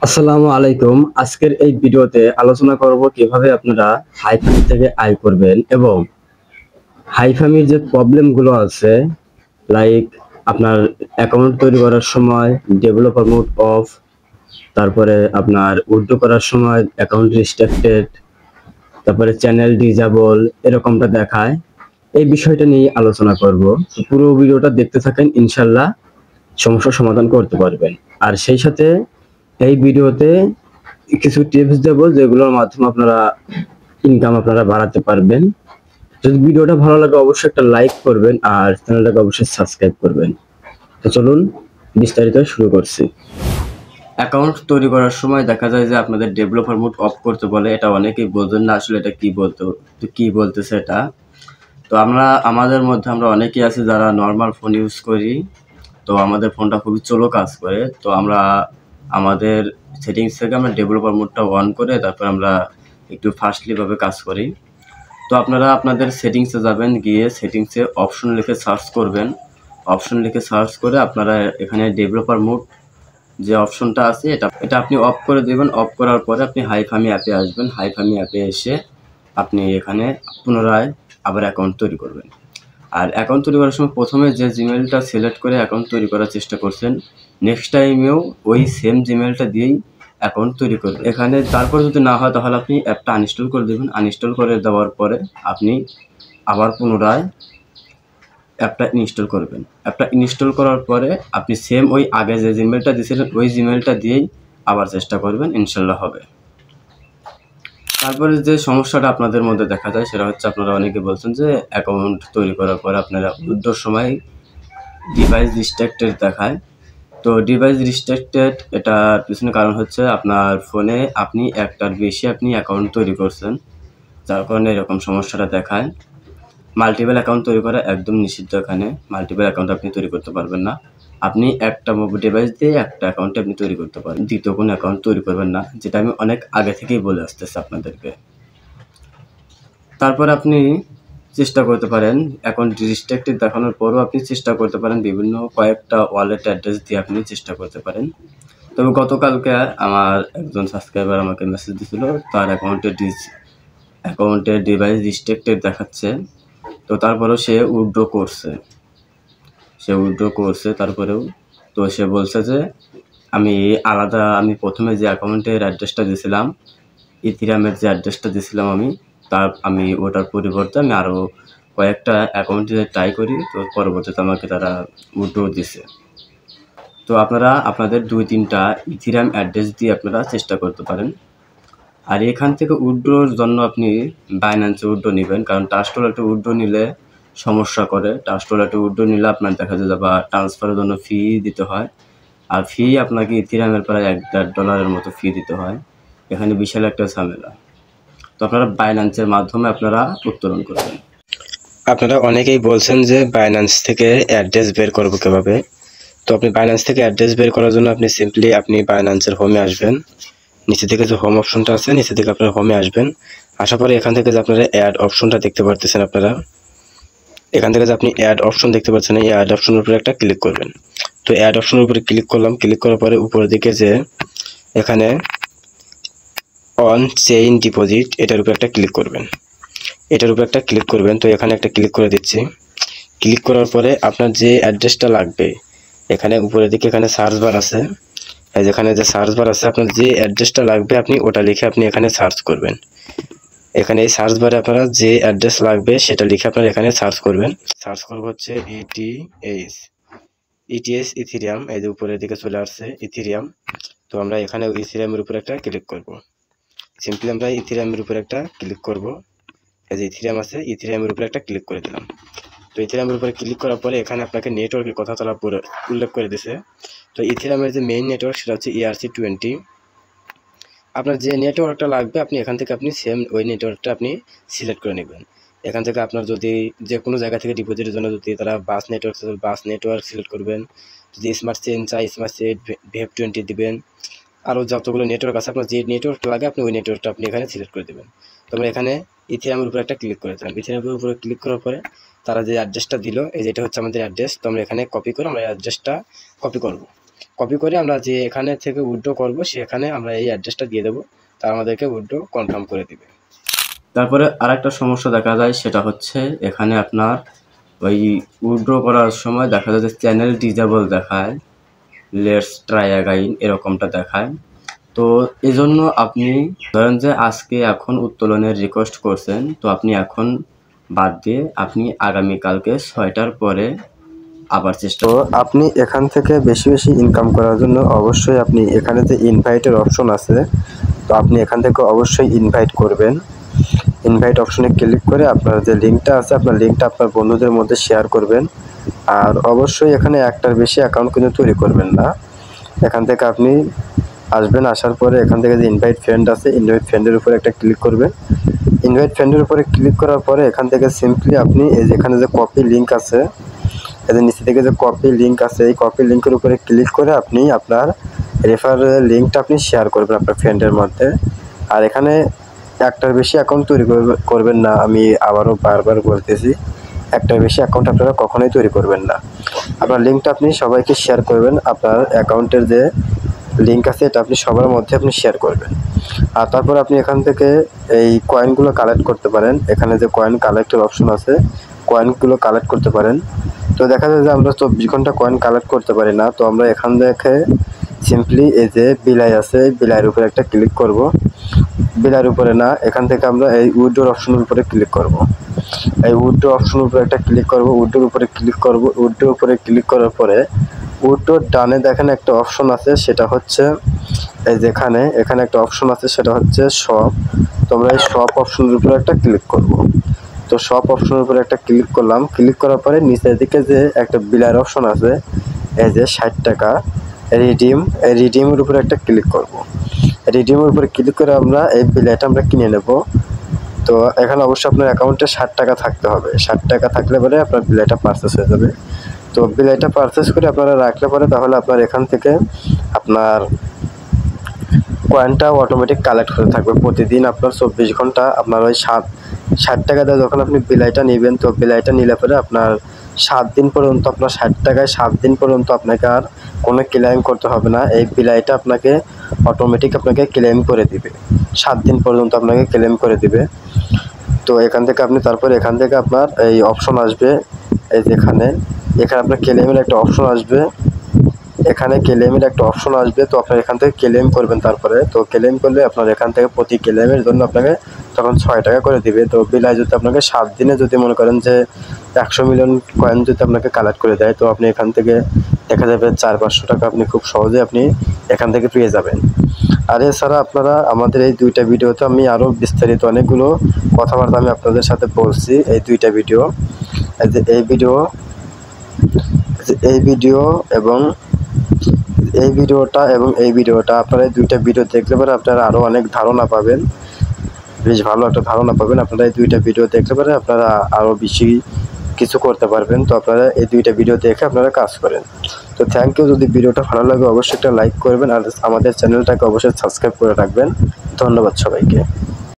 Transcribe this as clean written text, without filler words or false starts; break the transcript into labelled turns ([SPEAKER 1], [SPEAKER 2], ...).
[SPEAKER 1] আসসালামু আলাইকুম। আজকের এই ভিডিওতে আলোচনা করব কিভাবে আপনারা হাইফাই থেকে আয় করবেন এবং হাইফামির যে প্রবলেম গুলো আছে, লাইক আপনার অ্যাকাউন্ট তৈরি করার সময় ডেভেলপার মোড অফ, তারপরে আপনার উইথড্র করার সময় অ্যাকাউন্ট রিস্ট্রিক্টেড, তারপরে চ্যানেল ডিজেবল এরকমটা দেখায়। এই বিষয়টা নিয়ে আলোচনা করব। তো পুরো ভিডিওটা দেখতে থাকেন, ইনশাল্লাহ সমস্যার সমাধান করতে পারবেন। আর সেই সাথে এই ভিডিওতে কিছু টিপস দেবো যেগুলোর মাধ্যমে আপনারা ইনকাম আপনারা বাড়াতে পারবেন। যদি ভিডিওটা ভালো লাগে অবশ্যই একটা লাইক করবেন আর চ্যানেলটাকে অবশ্যই সাবস্ক্রাইব করবেন। তো চলুন বিস্তারিত শুরু করছি। অ্যাকাউন্ট তৈরি করার সময় দেখা যায় যে আপনাদের ডেভেলপার মোড অফ করতে বলে। এটা অনেকেই বোঝেন না আসলে এটা কি বলতেছে এটা। তো আমাদের মধ্যে আমরা অনেকেই আছি যারা নর্মাল ফোন ইউজ করি। তো আমাদের ফোনটা খুবই স্লো কাজ করে। তো আমরা আমাদের সেটিংস থেকে আমরা ডেভেলপার মোডটা অন করে তারপর আমরা একটু ফাস্টলি ভাবে কাজ করি। তো আপনারা আপনাদের সেটিংসে যাবেন, গিয়ে সেটিংসে অপশন লিখে সার্চ করবেন। অপশন লিখে সার্চ করে আপনারা এখানে ডেভেলপার মোড যে অপশনটা আছে এটা আপনি অফ করে দেবেন। অফ করার পরে আপনি হাইফামি অ্যাপে আসবেন। হাইফামি অ্যাপে এসে আপনি এখানে পুনরায় আবার অ্যাকাউন্ট তৈরি করবেন। আর অ্যাকাউন্ট তৈরি করার সময় প্রথমে যে জিমেলটা সিলেক্ট করে অ্যাকাউন্ট তৈরি করার চেষ্টা করছেন, নেক্সট টাইমেও ওই সেম জিমেলটা দিয়েই অ্যাকাউন্ট তৈরি করবেন। এখানে তারপর যদি না হয় তাহলে আপনি অ্যাপটা আনইনস্টল করে দেবেন। আনইনস্টল করে দেওয়ার পরে আপনি আবার পুনরায় অ্যাপটা ইনস্টল করবেন। অ্যাপটা ইনস্টল করার পরে আপনি সেম ওই আগে যে জিমেলটা দিয়েছিলেন ওই জিমেলটা দিয়েই আবার চেষ্টা করবেন, ইনশাল্লাহ হবে। তারপরে যে সমস্যাটা আপনাদের মধ্যে দেখা যায় সেটা হচ্ছে আপনারা অনেকে বলছেন যে অ্যাকাউন্ট তৈরি করার পর আপনারা উইথড্রর সময় ডিভাইস রিস্ট্রিক্টেড দেখায়। তো ডিভাইস রিস্ট্রিক্টেড এটার পিছনে কারণ হচ্ছে আপনার ফোনে আপনি একটার বেশি আপনি অ্যাকাউন্ট তৈরি করছেন, যার কারণে এরকম সমস্যাটা দেখায়। মাল্টিপল অ্যাকাউন্ট তৈরি করা একদম নিষিদ্ধ। এখানে মাল্টিপল অ্যাকাউন্ট আপনি তৈরি করতে পারবেন না। আপনি একটা ডিভাইস দিয়ে একটা অ্যাকাউন্টে আপনি তৈরি করতে পারেন, দ্বিতীয় কোনো অ্যাকাউন্ট তৈরি করবেন না, যেটা আমি অনেক আগে থেকেই বলে আসতেছি আপনাদেরকে। তারপর আপনি চেষ্টা করতে পারেন অ্যাকাউন্ট রিস্ট্রিক্টেড দেখানোর পরও আপনি চেষ্টা করতে পারেন বিভিন্ন কয়েকটা ওয়ালেট অ্যাড্রেস দিয়ে আপনি চেষ্টা করতে পারেন। তবে গতকালকে আমার একজন সাবস্ক্রাইবার আমাকে মেসেজ দিয়েছিল তার অ্যাকাউন্টের ডিভাইস রিস্ট্রিক্টেড দেখাচ্ছে। তো তারপরেও সে উইথড্র করছে তারপরেও। তো সে বলছে যে আমি প্রথমে যে অ্যাকাউন্টের অ্যাড্রেসটা দিয়েছিলাম, ইথিরিয়ামের যে অ্যাড্রেসটা দিয়েছিলাম আমি ওটার পরিবর্তে আমি আরও কয়েকটা অ্যাকাউন্টে ট্রাই করি। তো পরবর্তীতে আমাকে তারা উইথড্র দিছে। তো আপনারা আপনাদের 2-3টা ইথিরিয়াম অ্যাড্রেস দিয়ে আপনারা চেষ্টা করতে পারেন। আর এখান থেকে উইথড্রর জন্য আপনি বাইন্যান্সে উইথড্র নেবেন, কারণ ট্রাস্ট ওয়ালেটে উইথড্র নিলে সমস্যা করে। ট্রাস্ট ওয়ালেটে উইথড্র নিলে আপনার দেখা যায় বা ট্রান্সফারের জন্য ফি দিতে হয়। আর ফি আপনাকে ইথিরিয়ামের প্রায় $1.5 মতো ফি দিতে হয়। এখানে বিশাল একটা ঝামেলা। তো আপনারা বাইন্যান্সের মাধ্যমে আপনারা উত্তোলন করবেন। আপনারা অনেকেই বলছেন যে বাইন্যান্স থেকে অ্যাড্রেস বের করবো কিভাবে। তো আপনি বাইন্যান্স থেকে অ্যাড্রেস বের করার জন্য আপনি বাইন্যান্সের হোমে আসবেন। নিচে থেকে যে হোম অপশনটা আছে, নিচে থেকে আপনারা হোমে আসবেন। আসার পরে এখান থেকে যে আপনারা অ্যাড অপশনটা দেখতে পারতেছেন, আপনারা এখান থেকে যে আপনি অ্যাড অপশন দেখতে পাচ্ছেন, এই অ্যাড অপশনের উপরে একটা ক্লিক করবেন। তো অ্যাড অপশনের উপরে ক্লিক করলাম। ক্লিক করার পরে উপরের দিকে যে এখানে অন চেইন ডিপোজিট এটার উপরে একটা ক্লিক করবেন। তো এখানে একটা ক্লিক করে দিচ্ছি। ক্লিক করার পরে আপনার যে অ্যাড্রেসটা লাগবে, এখানে উপরের দিকে এখানে সার্চ বার আছে, যেখানে যে সার্চ বার আছে আপনার যে অ্যাড্রেসটা লাগবে আপনি ওটা লিখে আপনি এখানে সার্চ করবেন। এখানে এই সার্চ বারে আপনারা যে অ্যাড্রেস লাগবে সেটা লিখে আপনারা এখানে সার্চ করবেন। সার্চ করবো হচ্ছে ইটিএস ইথিরিয়াম। এই যে উপরের দিকে চলে আসছে ইথিরিয়াম। তো আমরা এখানে ইথিরিয়ামের উপরে একটা ক্লিক করব। সিম্পলি আমরা ইথিরিয়ামের উপরে একটা ক্লিক করব। এই যে ইথিরিয়াম আছে, ইথিরিয়ামের উপরে একটা ক্লিক করে দিলাম। তো ইথিরিয়ামের উপরে ক্লিক করার পরে এখানে আপনাকে নেটওয়ার্কের কথা তারা উল্লেখ করে দিছে। তো ইথিরিয়ামের যে মেইন নেটওয়ার্ক সেটা হচ্ছে ERC20। আপনার যে নেটওয়ার্কটা লাগবে আপনি এখান থেকে আপনি সেম ওই নেটওয়ার্কটা আপনি সিলেক্ট করে নেবেন। এখান থেকে আপনার যদি যে কোনো জায়গা থেকে ডিপোজিটের জন্য যদি তারা বাস নেটওয়ার্ক সিলেক্ট করবেন। যদি স্মার্ট চেইন চাই স্মার্ট চেইন VEP20 দিবেন। আরও যতগুলো নেটওয়ার্ক আছে আপনার যে নেটওয়ার্ক লাগে আপনি ওই নেটওয়ার্কটা আপনি এখানে সিলেক্ট করে দেবেন। তো আমরা এখানে ইথিরিয়ামের উপরে একটা ক্লিক করে দিলাম। ইথিরিয়ামের উপরে ক্লিক করার পরে তারা যে অ্যাড্রেসটা দিল, এই যেটা হচ্ছে আমাদের অ্যাড্রেস। তো আমরা এখানে কপি করে আমরা অ্যাড্রেসটা কপি করব। কপি করে আমরা যে এখানে থেকে উইথড্র করব সেখানে আমরা এই অ্যাড্রেসটা দিয়ে দেবো, তারা আমাদেরকে উইথড্র কনফার্ম করে দিবে। তারপরে আরেকটা সমস্যা দেখা যায়, সেটা হচ্ছে এখানে আপনার ওই উইথড্র করার সময় দেখা যায় যে চ্যানেল ডিজেবল দেখায়, লেটস ট্রাই অ্যাগাইন এরকমটা দেখায়। তো এই জন্য আপনি ধরেন যে আজকে এখন উত্তোলনের রিকোয়েস্ট করছেন, তো আপনি এখন বাদ দিয়ে আপনি আগামীকালকে 6টার পরে আবার চেষ্টা। তো আপনি এখান থেকে বেশি বেশি ইনকাম করার জন্য অবশ্যই আপনি এখানে যে ইনভাইটের অপশন আছে, তো আপনি এখান থেকে অবশ্যই ইনভাইট করবেন। ইনভাইট অপশনে ক্লিক করে আপনার যে লিঙ্কটা আছে, আপনার লিঙ্কটা আপনার বন্ধুদের মধ্যে শেয়ার করবেন। আর অবশ্যই এখানে একটার বেশি অ্যাকাউন্ট কিন্তু তৈরি করবেন না। এখান থেকে আপনি আসবেন, আসার পরে এখান থেকে যে ইনভাইট ফ্রেন্ড আছে, ইনভাইট ফ্রেন্ডের উপরে একটা ক্লিক করবেন। ইনভাইট ফ্রেন্ডের উপরে ক্লিক করার পরে এখান থেকে সিম্পলি আপনি এই যে এখানে যে কপি লিঙ্ক আছে, এদের নিচে থেকে যে কপি লিঙ্ক আছে, এই কপি লিঙ্কের উপরে ক্লিক করে আপনি আপনার রেফারেল লিঙ্কটা আপনি শেয়ার করবেন আপনার ফ্রেন্ডের মধ্যে। আর এখানে একটার বেশি অ্যাকাউন্ট তৈরি করবেন না, আমি আবারও বারবার বলতেছি, একটার বেশি অ্যাকাউন্ট আপনারা কখনোই তৈরি করবেন না। আপনার লিঙ্কটা আপনি সবাইকে শেয়ার করবেন, আপনার অ্যাকাউন্টের যে লিঙ্ক আছে এটা আপনি সবার মধ্যে আপনি শেয়ার করবেন। আর তারপর আপনি এখান থেকে এই কয়েনগুলো কালেক্ট করতে পারেন, এখানে যে কয়েন কালেক্টের অপশন আছে, কয়েনগুলো কালেক্ট করতে পারেন। তো দেখা যায় যে আমরা 24 ঘন্টা কয়েন কালেক্ট করতে পারি না, তো আমরা এখান থেকে সিম্পলি এই যে বিলাই আছে, বিলাইয়ের উপরে একটা ক্লিক করব। বিলাইয়ের উপরে না, এখান থেকে আমরা এই উইথড্র অপশনের উপরে ক্লিক করব। এই উইথড্র অপশনের উপরে একটা ক্লিক করব, উইথড্রর উপরে ক্লিক করব। উইথড্রর উপরে ক্লিক করার পরে উইথড্রর ডানে দেখেন একটা অপশন আছে, সেটা হচ্ছে এই যে এখানে একটা অপশন আছে, সেটা হচ্ছে শপ। তো আমরা এই শপ অপশনের উপরে একটা ক্লিক করব। তো শপ অপশনের উপরে একটা ক্লিক করলাম, ক্লিক করার পরে নিচের দিকে যে একটা বিলার অপশন আছে, এই যে 60 টাকা রিডিম, এই রিডিমের উপরে একটা ক্লিক করব। রিডিমের উপরে ক্লিক করে আমরা এই বিলাইটা আমরা কিনে নেব। তো এখানে অবশ্যই আপনার অ্যাকাউন্টে 60 টাকা থাকতে হবে, 60 টাকা থাকলে পরে আপনার বিলাইটা পারচেস হয়ে যাবে। তো বিলাইটা পারচেস করে আপনারা রাখলে পরে তাহলে আপনার এখান থেকে আপনার কয়েনটা অটোমেটিক কালেক্ট হতে থাকবে। প্রতিদিন আপনার 24 ঘন্টা আপনার ওই 60 টাকা দিয়ে যখন আপনি বিলাইটা নেবেন, তো বিলাইটা নিলে পরে আপনার 7 দিন পর্যন্ত, আপনার 60 টাকায় 7 দিন পর্যন্ত আপনাকে আর কোনো ক্লেম করতে হবে না। এই বিলাইটা আপনাকে অটোমেটিক আপনাকে ক্লেম করে দিবে, 7 দিন পর্যন্ত আপনাকে ক্লেম করে দিবে। তো এখান থেকে আপনি তারপরে এখান থেকে আপনার এই অপশন আসবে, এই যেখানে আপনার ক্লেমের একটা অপশন আসবে, এখানে ক্লেমের একটা অপশন আসবে। তো আপনার এখান থেকে ক্লেম করবেন। তারপরে তো ক্লেম করলে আপনার এখান থেকে প্রতি ক্লেমের জন্য আপনাকে তখন 6 টাকা করে দিবে। তো বিলাই যদি আপনাকে 7 দিনে যদি মনে করেন যে 100 মিলিয়ন কয়েন যদি আপনাকে কালেক্ট করে দেয়, তো আপনি এখান থেকে দেখা যাবে 400-500 টাকা আপনি খুব সহজে আপনি এখান থেকে পেয়ে যাবেন। আর এছাড়া আপনারা আমাদের এই 2টা ভিডিওতে আমি আরও বিস্তারিত অনেকগুলো কথাবার্তা আমি আপনাদের সাথে বলছি। এই 2টা ভিডিও, এই ভিডিও এবং এই ভিডিওটা এবং এই ভিডিওটা, আপনারা এই 2টা ভিডিও দেখলে পরে আপনারা আরও অনেক ধারণা পাবেন, বেশ ভালো একটা ধারণা পাবেন। আপনারা এই 2টা ভিডিও দেখলে পরে আপনারা আরও বেশি কিছু করতে পারবেন। তো আপনারা এই 2টা ভিডিও দেখে আপনারা কাজ করেন। তো থ্যাংক ইউ। যদি ভিডিওটা ভালো লাগে অবশ্যই একটা লাইক করবেন, আর আমাদের চ্যানেলটাকে অবশ্যই সাবস্ক্রাইব করে রাখবেন। ধন্যবাদ সবাইকে।